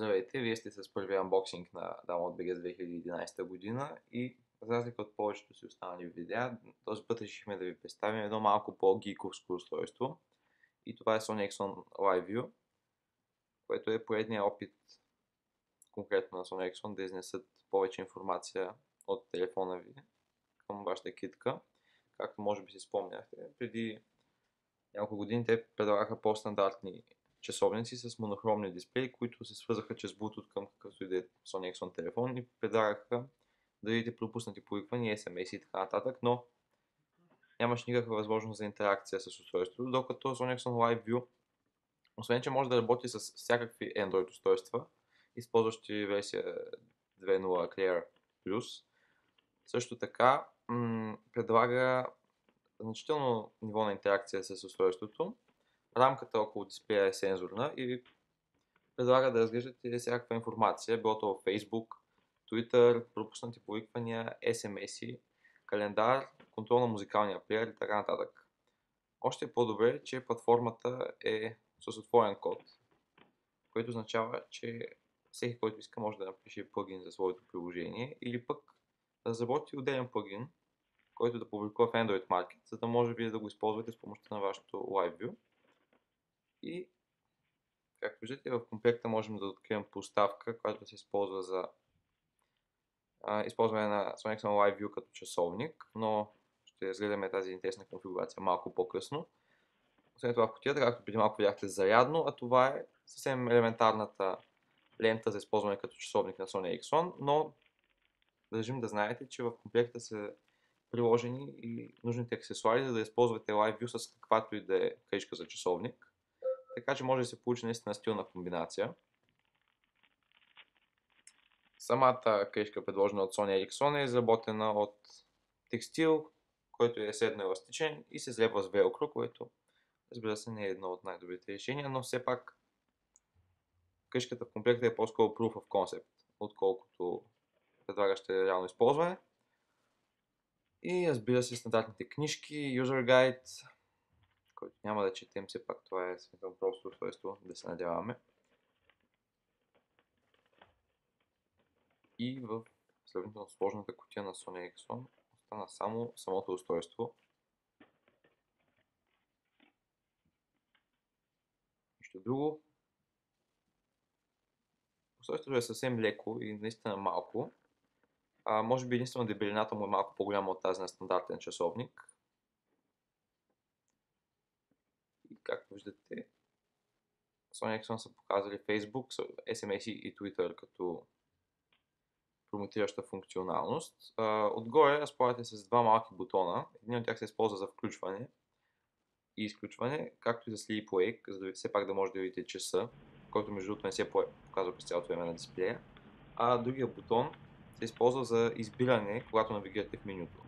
Здравейте, вие сте с първия анбоксинг на Download.bg за 2011 година и за разлика от повечето си останали видеа, този път решихме да ви представим едно малко по-гиковско устройство и това е Sony Ericsson LiveView, което е поредният опит конкретно на Sony Ericsson да изнесат повече информация от телефона ви към вашата китка. Както може би си спомняхте, преди няколко години те предлагаха по-стандартни часовници с монохромни дисплеи, които се свързаха чрез Bluetooth към какъвто и да е Sony Ericsson телефон и предлагаха да видите пропуснати повиквания, SMS и така нататък, но нямаш никаква възможност за интеракция с устройството, докато Sony Ericsson LiveView, освен че може да работи с всякакви Android устройства, използващи версия 2.0 Clear Plus, също така предлага значително ниво на интеракция с устройството. Рамката около дисплея е сензорна и предлага да разглеждате всякаква информация, било то в Facebook, Twitter, пропуснати повиквания, SMS-и, календар, контрол на музикалния плеер и така нататък. Още е по-добре, че платформата е с отворен код, което означава, че всеки, който иска, може да напише плагин за своето приложение или пък да разработи отделен плагин, който да публикува в Android Market, за да може вие да го използвате с помощта на вашето LiveView. И, както виждате, в комплекта можем да открием подставка, която се използва за използване на Sony Ericsson LiveView като часовник, но ще разгледаме тази интересна конфигурация малко по-късно. Освен това в кутията, както преди малко видяхте, зарядно, а това е съвсем елементарната лента за използване като часовник на Sony Ericsson, но държим да знаете, че в комплекта са приложени и нужните аксесуари, за да използвате LiveView с каквато и да е кришка за часовник. Така че може да се получи наистина стилна комбинация. Самата кришка, предложена от Sony Ericsson, е изработена от текстил, който е седно еластичен и се злепва с велкро, което разбира се не е едно от най-добрите решения, но все пак кришката в комплекта е по-скоро proof of concept, отколкото предлагаща реално използване. И разбира се стандартните книжки, user guide, който няма да четем, все пак това е съвсем просто устройство, да се надяваме. И в сравнително сложната кутия на Sony Ericsson остана само самото устройство. Нищо друго. Устройството е съвсем леко и наистина малко. Може би единствено дебелината му е малко по-голяма от тази на стандартен часовник. И както виждате, Sony Ericsson са показали Facebook, SMS и Twitter като промотираща функционалност. Отгоре разполагате с два малки бутона. Един от тях се използва за включване и изключване, както и за Sleep Wake, за да все пак да може да видите часа, който между другото не се показва през цялото време на дисплея. А другия бутон се използва за избиране, когато навигирате в менюто.